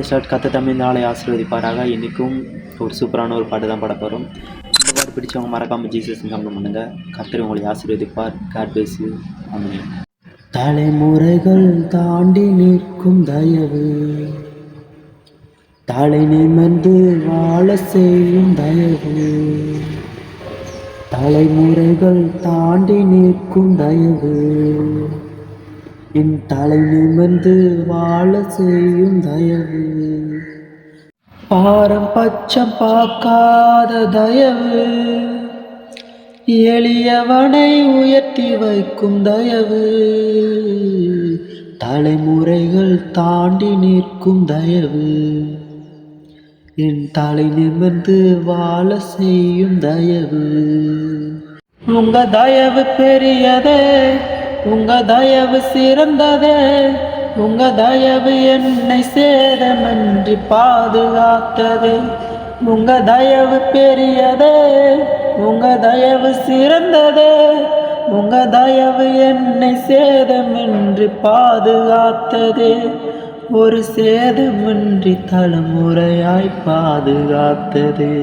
Start கத்த தமிழ் நாளை ஆசீர்வதிப்பாராக. இன்றைக்கும் ஒரு சூப்பரான ஒரு பாட்டு தான் பாட போகிறோம். இந்த பாட்டு பிடிச்சவங்க மறக்காமல் ஜீசஸ் கமெண்ட் பண்ணுங்கள். கர்த்தர் உங்களை ஆசீர்வதிப்பார். God bless you. ஆமென். தலைமுறைகள் தாண்டி நிற்கும் தயவு, தலை நிமிர்ந்து வாழ செய்யும் தயவு, தலைமுறைகள் தாண்டி நிற்கும் தயவு, என் தலை நிமிர்ந்து வாழ செய்யும் தயவு, பாரம்பட்சம் பார்க்காத தயவு, எளியவனை உயர்த்தி வைக்கும் தயவு, தலைமுறைகள் தாண்டி நிற்கும் தயவு, என் தலை நிமிர்ந்து வாழ செய்யும் தயவு. உங்க தயவு பெரியதே, உங்க தயவு சிறந்ததே, உங்க தயவு என்னை சேதமின்றி பாதுகாத்ததே. உங்க தயவு பெரியதே, உங்க தயவு சிறந்ததே, உங்க தயவு என்னை சேதமின்றி பாதுகாத்ததே. ஒரு சேதமின்றி தலைமுறையாய் பாதுகாத்ததே.